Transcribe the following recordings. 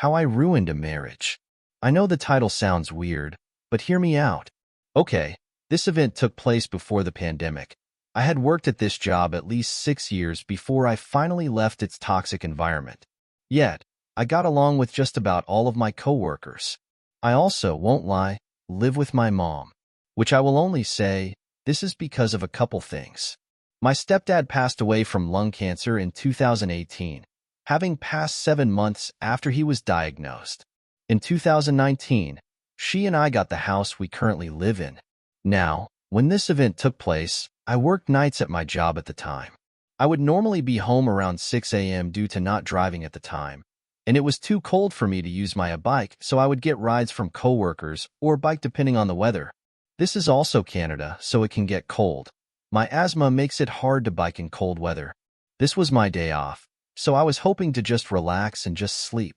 How I Ruined a Marriage. I know the title sounds weird, but hear me out. Okay, this event took place before the pandemic. I had worked at this job at least 6 years before I finally left its toxic environment. Yet, I got along with just about all of my coworkers. I also, won't lie, live with my mom, which I will only say, this is because of a couple things. My stepdad passed away from lung cancer in 2018, having passed 7 months after he was diagnosed. In 2019, she and I got the house we currently live in. Now, when this event took place, I worked nights at my job at the time. I would normally be home around 6 a.m. due to not driving at the time, and it was too cold for me to use my bike, so I would get rides from coworkers or bike depending on the weather. This is also Canada, so it can get cold. My asthma makes it hard to bike in cold weather. This was my day off, so I was hoping to just relax and just sleep.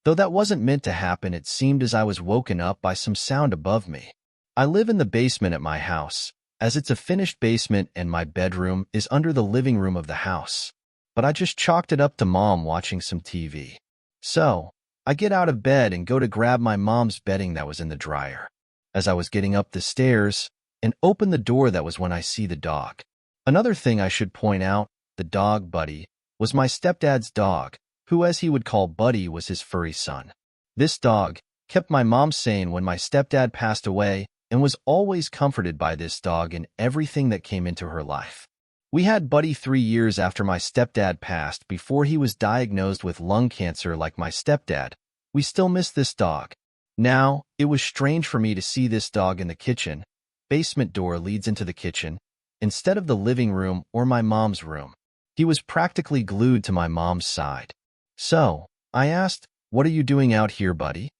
Though that wasn't meant to happen, it seemed as I was woken up by some sound above me. I live in the basement at my house, as it's a finished basement and my bedroom is under the living room of the house. But I just chalked it up to Mom watching some TV. So, I get out of bed and go to grab my mom's bedding that was in the dryer. As I was getting up the stairs and open the door, that was when I see the dog. Another thing I should point out, the dog, Buddy, was my stepdad's dog, who, as he would call Buddy, was his furry son. This dog kept my mom sane when my stepdad passed away and was always comforted by this dog in everything that came into her life. We had Buddy 3 years after my stepdad passed before he was diagnosed with lung cancer like my stepdad. We still miss this dog. Now, it was strange for me to see this dog in the kitchen. Basement door leads into the kitchen, instead of the living room or my mom's room. He was practically glued to my mom's side. So, I asked, "What are you doing out here, Buddy?"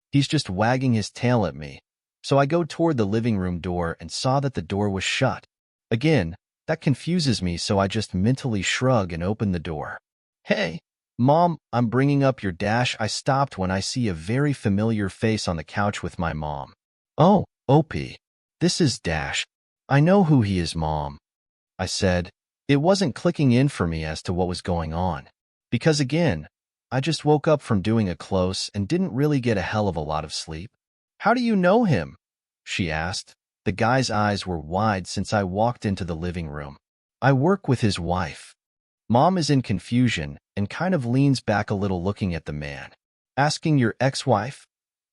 He's just wagging his tail at me. So I go toward the living room door and saw that the door was shut. Again, that confuses me, so I just mentally shrug and open the door. "Hey, Mom, I'm bringing up your dash." I stopped when I see a very familiar face on the couch with my mom. "Oh, OP, this is Dash. I know who he is, Mom," I said. It wasn't clicking in for me as to what was going on. Because again, I just woke up from doing a close and didn't really get a hell of a lot of sleep. "How do you know him?" she asked. The guy's eyes were wide since I walked into the living room. "I work with his wife." Mom is in confusion and kind of leans back a little looking at the man. "Asking your ex-wife?"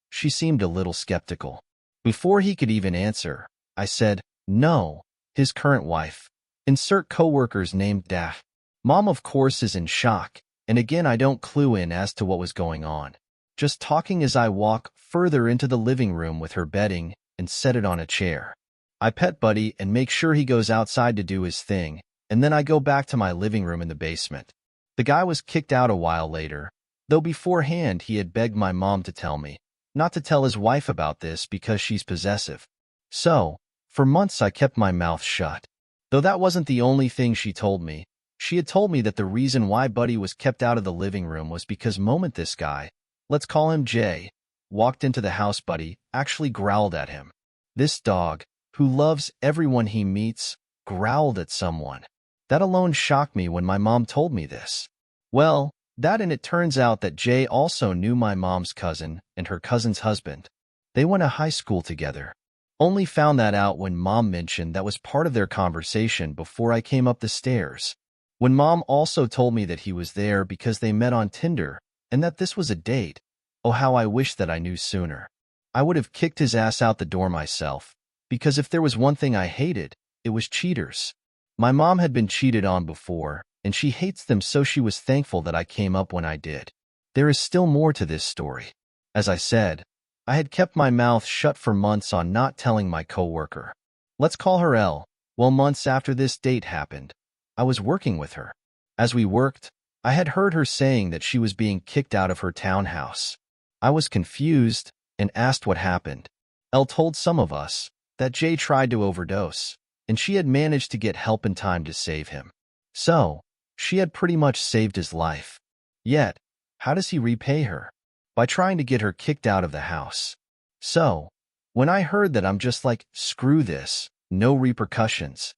She seemed a little skeptical. Before he could even answer, I said, "No, his current wife. Insert coworkers named Dash." Mom, of course, is in shock, and again I don't clue in as to what was going on. Just talking as I walk further into the living room with her bedding and set it on a chair. I pet Buddy and make sure he goes outside to do his thing, and then I go back to my living room in the basement. The guy was kicked out a while later, though beforehand he had begged my mom to tell me not to tell his wife about this because she's possessive. So, for months I kept my mouth shut. Though that wasn't the only thing she told me. She had told me that the reason why Buddy was kept out of the living room was because moment this guy, let's call him Jay, walked into the house, Buddy actually growled at him. This dog, who loves everyone he meets, growled at someone. That alone shocked me when my mom told me this. Well, that, and it turns out that Jay also knew my mom's cousin and her cousin's husband. They went to high school together. Only found that out when Mom mentioned that was part of their conversation before I came up the stairs. When Mom also told me that he was there because they met on Tinder and that this was a date. Oh, how I wish that I knew sooner. I would have kicked his ass out the door myself, because if there was one thing I hated, it was cheaters. My mom had been cheated on before, and she hates them, so she was thankful that I came up when I did. There is still more to this story. As I said, I had kept my mouth shut for months on not telling my coworker. Let's call her L. Well, months after this date happened, I was working with her. As we worked, I had heard her saying that she was being kicked out of her townhouse. I was confused and asked what happened. Elle told some of us that Jay tried to overdose, and she had managed to get help in time to save him. So, she had pretty much saved his life. Yet, how does he repay her? By trying to get her kicked out of the house. So, when I heard that, I'm just like, screw this, no repercussions.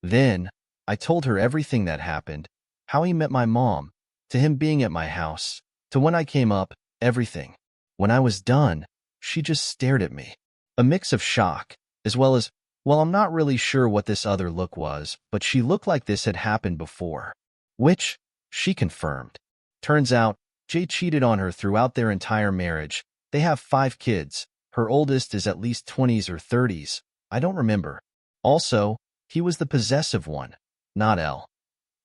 Then, I told her everything that happened, how he met my mom, to him being at my house, to when I came up, everything. When I was done, she just stared at me. A mix of shock, as well as, well, I'm not really sure what this other look was, but she looked like this had happened before. Which, she confirmed. Turns out, Jay cheated on her throughout their entire marriage. They have 5 kids. Her oldest is at least 20s or 30s. I don't remember. Also, he was the possessive one, not Elle.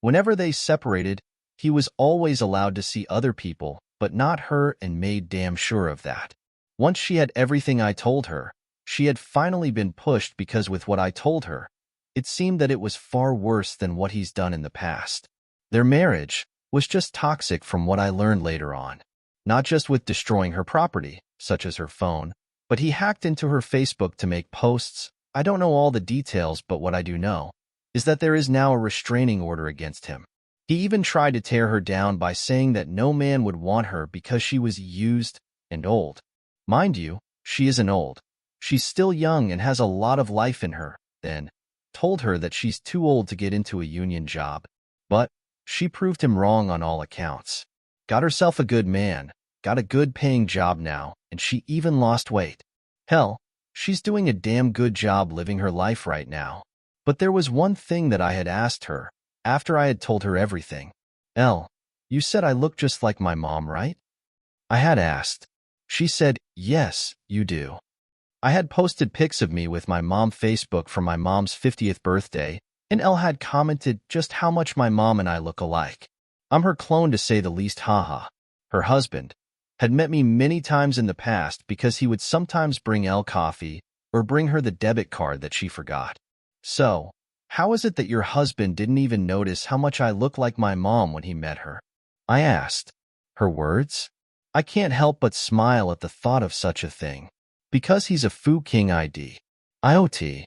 Whenever they separated, he was always allowed to see other people, but not her, and made damn sure of that. Once she had everything I told her, she had finally been pushed because with what I told her, it seemed that it was far worse than what he's done in the past. Their marriage was just toxic from what I learned later on. Not just with destroying her property, such as her phone, but he hacked into her Facebook to make posts. I don't know all the details, but what I do know is that there is now a restraining order against him. He even tried to tear her down by saying that no man would want her because she was used and old. Mind you, she isn't old. She's still young and has a lot of life in her. Then, told her that she's too old to get into a union job. But she proved him wrong on all accounts. Got herself a good man, got a good paying job now, and she even lost weight. Hell, she's doing a damn good job living her life right now. But there was one thing that I had asked her after I had told her everything. Elle, you said I look just like my mom, right? I had asked. She said, yes, you do. I had posted pics of me with my mom Facebook for my mom's 50th birthday, and Elle had commented just how much my mom and I look alike. I'm her clone to say the least, haha. Her husband had met me many times in the past because he would sometimes bring Elle coffee or bring her the debit card that she forgot. So, how is it that your husband didn't even notice how much I look like my mom when he met her? I asked. Her words? I can't help but smile at the thought of such a thing. Because he's a Fu King ID. IoT.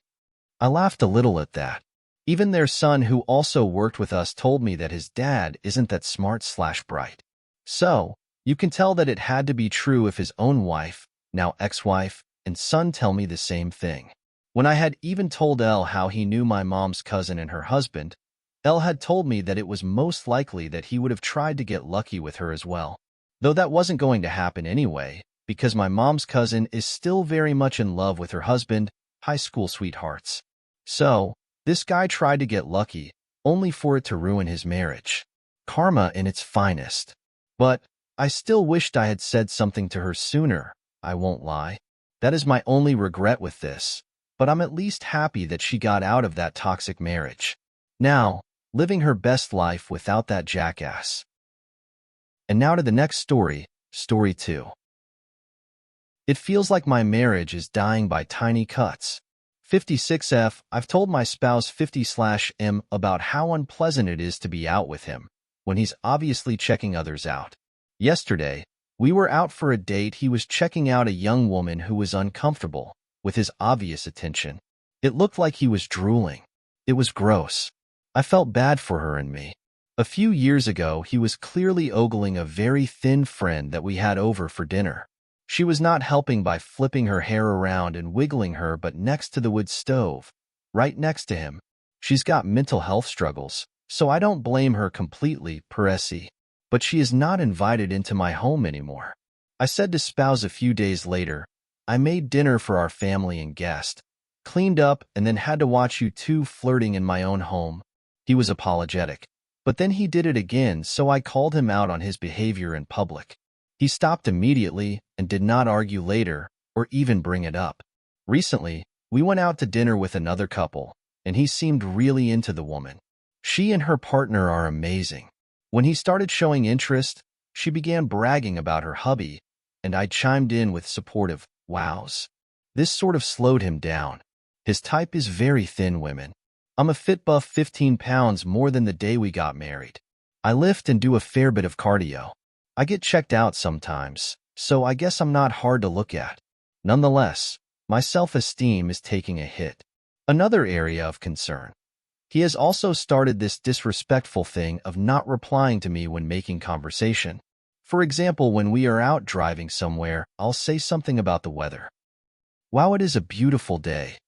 I laughed a little at that. Even their son, who also worked with us, told me that his dad isn't that smart/bright. So, you can tell that it had to be true if his own wife, now ex-wife, and son tell me the same thing. When I had even told Elle how he knew my mom's cousin and her husband, Elle had told me that it was most likely that he would have tried to get lucky with her as well. Though that wasn't going to happen anyway, because my mom's cousin is still very much in love with her husband, high school sweethearts. So, this guy tried to get lucky, only for it to ruin his marriage. Karma in its finest. But I still wished I had said something to her sooner, I won't lie. That is my only regret with this. But I'm at least happy that she got out of that toxic marriage. Now, living her best life without that jackass. And now to the next story, story 2. It feels like my marriage is dying by tiny cuts. 56F, I've told my spouse 50/M about how unpleasant it is to be out with him, when he's obviously checking others out. Yesterday, we were out for a date. He was checking out a young woman who was uncomfortable with his obvious attention. It looked like he was drooling. It was gross. I felt bad for her and me. A few years ago, he was clearly ogling a very thin friend that we had over for dinner. She was not helping by flipping her hair around and wiggling her butt next to the wood stove, right next to him. She's got mental health struggles, so I don't blame her completely, Peresi. But she is not invited into my home anymore. I said to spouse a few days later, I made dinner for our family and guest, cleaned up, and then had to watch you two flirting in my own home. He was apologetic, but then he did it again, so I called him out on his behavior in public. He stopped immediately and did not argue later or even bring it up. Recently, we went out to dinner with another couple, and he seemed really into the woman. She and her partner are amazing. When he started showing interest, she began bragging about her hubby, and I chimed in with supportive wows. This sort of slowed him down. His type is very thin women. I'm a fit buff, 15 pounds more than the day we got married. I lift and do a fair bit of cardio. I get checked out sometimes, so I guess I'm not hard to look at. Nonetheless, my self-esteem is taking a hit. Another area of concern. He has also started this disrespectful thing of not replying to me when making conversation. For example, when we are out driving somewhere, I'll say something about the weather. Wow, it is a beautiful day.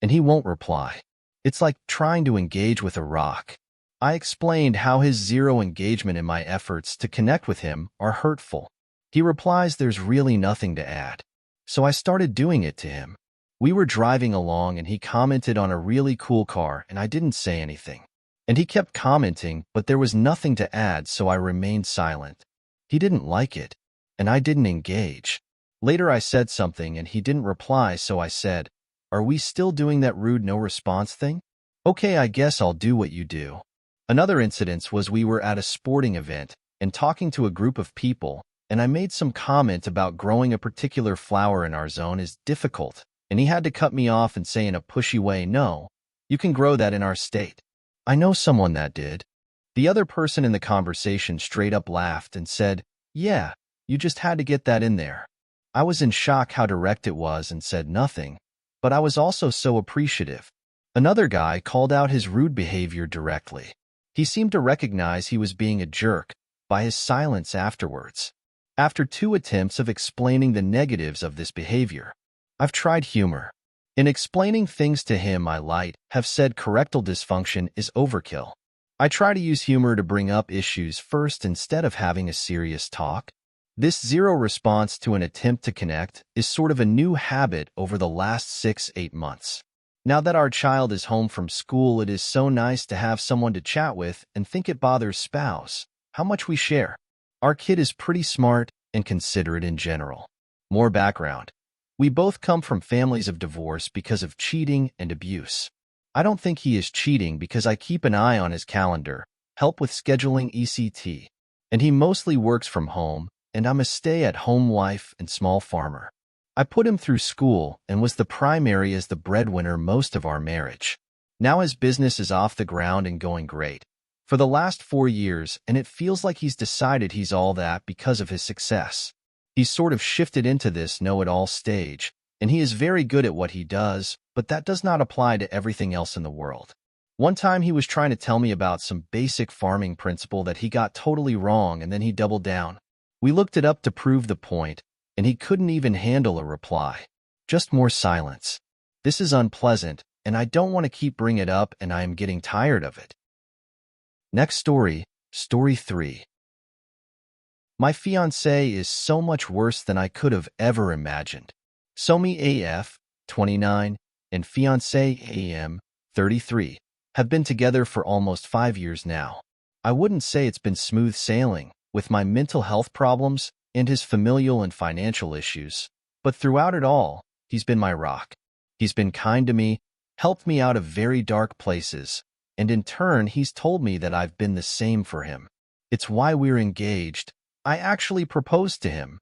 And he won't reply. It's like trying to engage with a rock. I explained how his zero engagement in my efforts to connect with him are hurtful. He replies there's really nothing to add. So I started doing it to him. We were driving along and he commented on a really cool car and I didn't say anything. And he kept commenting, but there was nothing to add, so I remained silent. He didn't like it, and I didn't engage. Later I said something and he didn't reply, so I said, "Are we still doing that rude no response thing? Okay, I guess I'll do what you do." Another incident was we were at a sporting event and talking to a group of people, and I made some comment about growing a particular flower in our zone is difficult, and he had to cut me off and say in a pushy way, "No, you can grow that in our state. I know someone that did." The other person in the conversation straight up laughed and said, "Yeah, you just had to get that in there." I was in shock how direct it was and said nothing, but I was also so appreciative. Another guy called out his rude behavior directly. He seemed to recognize he was being a jerk by his silence afterwards. After 2 attempts of explaining the negatives of this behavior, I've tried humor. In explaining things to him, I have said correctal dysfunction is overkill. I try to use humor to bring up issues first instead of having a serious talk. This zero response to an attempt to connect is sort of a new habit over the last 6-8 months. Now that our child is home from school, it is so nice to have someone to chat with and think it bothers spouse how much we share. Our kid is pretty smart and considerate in general. More background. We both come from families of divorce because of cheating and abuse. I don't think he is cheating because I keep an eye on his calendar, help with scheduling ECT, and he mostly works from home, and I'm a stay-at-home wife and small farmer. I put him through school and was the primary as the breadwinner most of our marriage. Now his business is off the ground and going great for the last 4 years, and it feels like he's decided he's all that because of his success. He's sort of shifted into this know-it-all stage, and he is very good at what he does, but that does not apply to everything else in the world. One time he was trying to tell me about some basic farming principle that he got totally wrong, and then he doubled down. We looked it up to prove the point, and he couldn't even handle a reply. Just more silence. This is unpleasant, and I don't want to keep bringing it up, and I am getting tired of it. Next story, Story 3. My fiancé is so much worse than I could have ever imagined. Somi AF, 29, and fiancé AM, 33, have been together for almost 5 years now. I wouldn't say it's been smooth sailing with my mental health problems and his familial and financial issues, but throughout it all, he's been my rock. He's been kind to me, helped me out of very dark places, and in turn, he's told me that I've been the same for him. It's why we're engaged. I actually proposed to him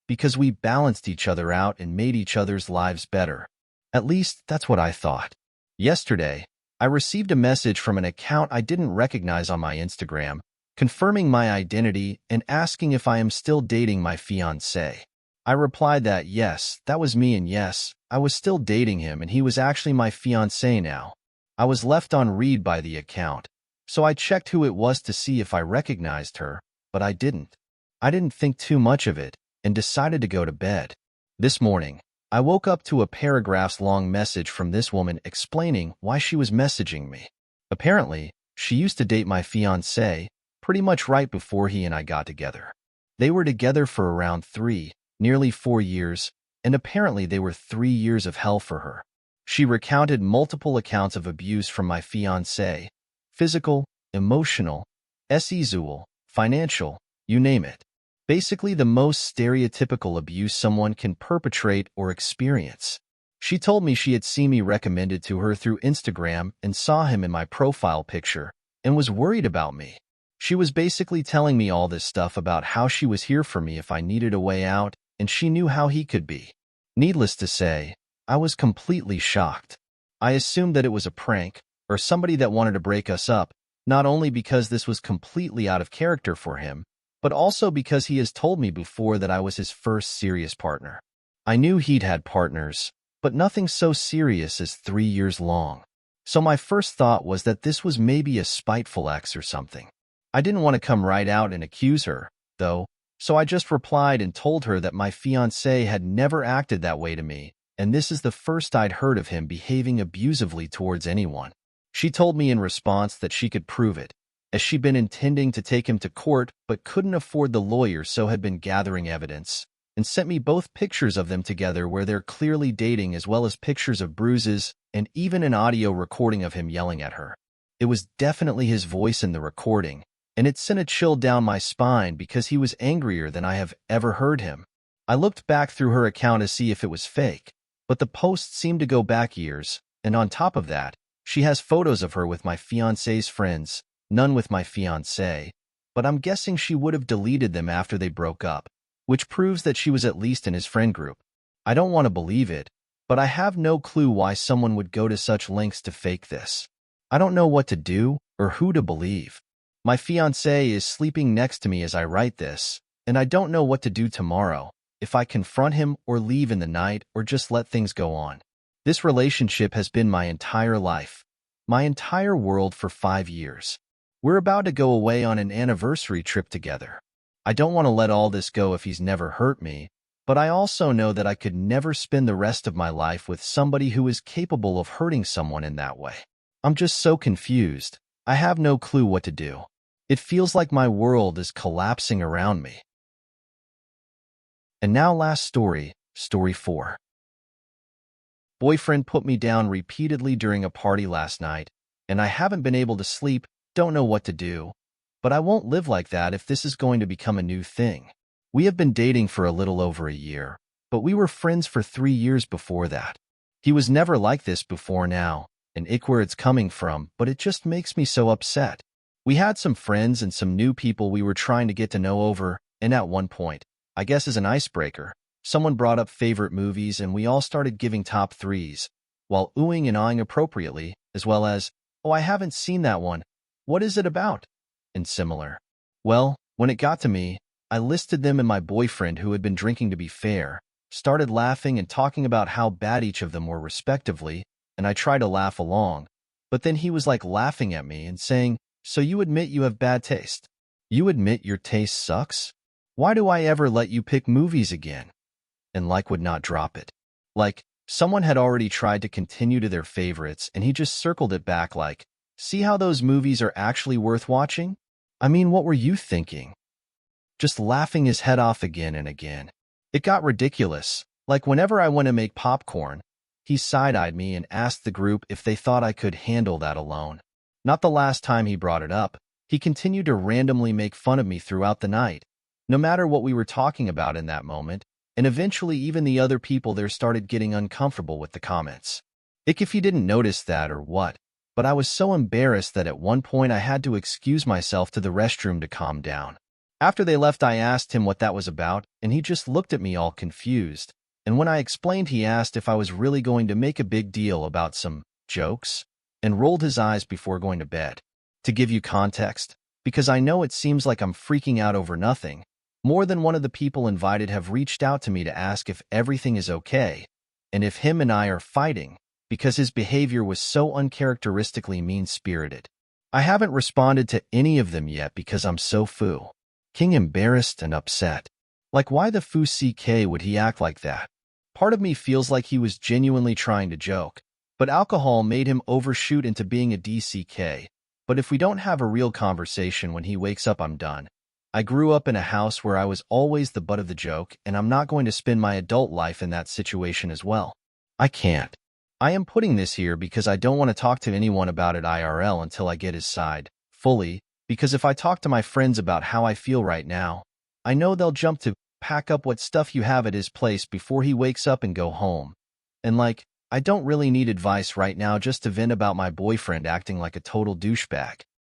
because we balanced each other out and made each other's lives better. At least, that's what I thought. Yesterday, I received a message from an account I didn't recognize on my Instagram, confirming my identity and asking if I am still dating my fiancé. I replied that yes, that was me, and yes, I was still dating him and he was actually my fiancé now. I was left on read by the account, so I checked who it was to see if I recognized her, but I didn't. I didn't think too much of it and decided to go to bed. This morning, I woke up to a paragraphs-long message from this woman explaining why she was messaging me. Apparently, she used to date my fiancé pretty much right before he and I got together. They were together for around 3, nearly 4 years, and apparently they were 3 years of hell for her. She recounted multiple accounts of abuse from my fiancé: physical, emotional, sexual, financial, you name it. Basically the most stereotypical abuse someone can perpetrate or experience. She told me she had seen me recommended to her through Instagram and saw him in my profile picture and was worried about me. She was basically telling me all this stuff about how she was here for me if I needed a way out, and she knew how he could be. Needless to say, I was completely shocked. I assumed that it was a prank or somebody that wanted to break us up, not only because this was completely out of character for him, but also because he has told me before that I was his first serious partner. I knew he'd had partners, but nothing so serious as 3 years long. So my first thought was that this was maybe a spiteful ex or something. I didn't want to come right out and accuse her, though, so I just replied and told her that my fiancé had never acted that way to me, and this is the first I'd heard of him behaving abusively towards anyone. She told me in response that she could prove it, as she'd been intending to take him to court but couldn't afford the lawyer, so had been gathering evidence, and sent me both pictures of them together where they're clearly dating, as well as pictures of bruises and even an audio recording of him yelling at her. It was definitely his voice in the recording, and it sent a chill down my spine because he was angrier than I have ever heard him. I looked back through her account to see if it was fake, but the post seemed to go back years, and on top of that, she has photos of her with my fiancé's friends, none with my fiancé, but I'm guessing she would have deleted them after they broke up, which proves that she was at least in his friend group. I don't want to believe it, but I have no clue why someone would go to such lengths to fake this. I don't know what to do or who to believe. My fiancé is sleeping next to me as I write this, and I don't know what to do tomorrow, if I confront him or leave in the night or just let things go on. This relationship has been my entire life, my entire world for 5 years. We're about to go away on an anniversary trip together. I don't want to let all this go if he's never hurt me, but I also know that I could never spend the rest of my life with somebody who is capable of hurting someone in that way. I'm just so confused. I have no clue what to do. It feels like my world is collapsing around me. And now last story, story 4. Boyfriend put me down repeatedly during a party last night, and I haven't been able to sleep, don't know what to do. But I won't live like that if this is going to become a new thing. We have been dating for a little over a year, but we were friends for 3 years before that. He was never like this before now, and ick where it's coming from, but it just makes me so upset. We had some friends and some new people we were trying to get to know over, and at one point, I guess as an icebreaker, someone brought up favorite movies and we all started giving top 3s, while oohing and awing appropriately, as well as, "Oh, I haven't seen that one. What is it about?" and similar. Well, when it got to me, I listed them, and my boyfriend, who had been drinking to be fair, started laughing and talking about how bad each of them were respectively, and I tried to laugh along, but then he was like laughing at me and saying, "So you admit you have bad taste? You admit your taste sucks? Why do I ever let you pick movies again?" And would not drop it. Someone had already tried to continue to their favorites, and he just circled it back like, "See how those movies are actually worth watching? I mean, what were you thinking?" Just laughing his head off again and again. It got ridiculous. Whenever I went to make popcorn, he side-eyed me and asked the group if they thought I could handle that alone. Not the last time he brought it up, he continued to randomly make fun of me throughout the night, no matter what we were talking about in that moment, and eventually even the other people there started getting uncomfortable with the comments. Ick if he didn't notice that or what, but I was so embarrassed that at one point I had to excuse myself to the restroom to calm down. After they left, I asked him what that was about, and he just looked at me all confused, and when I explained, he asked if I was really going to make a big deal about some jokes, and rolled his eyes before going to bed. To give you context, because I know it seems like I'm freaking out over nothing, more than one of the people invited have reached out to me to ask if everything is okay, and if him and I are fighting, because his behavior was so uncharacteristically mean-spirited. I haven't responded to any of them yet because I'm so king embarrassed and upset. Why the ck would he act like that? Part of me feels like he was genuinely trying to joke, but alcohol made him overshoot into being a DCK. But if we don't have a real conversation when he wakes up, I'm done. I grew up in a house where I was always the butt of the joke, and I'm not going to spend my adult life in that situation as well. I can't. I am putting this here because I don't want to talk to anyone about it IRL until I get his side, fully, because if I talk to my friends about how I feel right now, I know they'll jump to pack up what stuff you have at his place before he wakes up and go home. And I don't really need advice right now just to vent about my boyfriend acting like a total douchebag.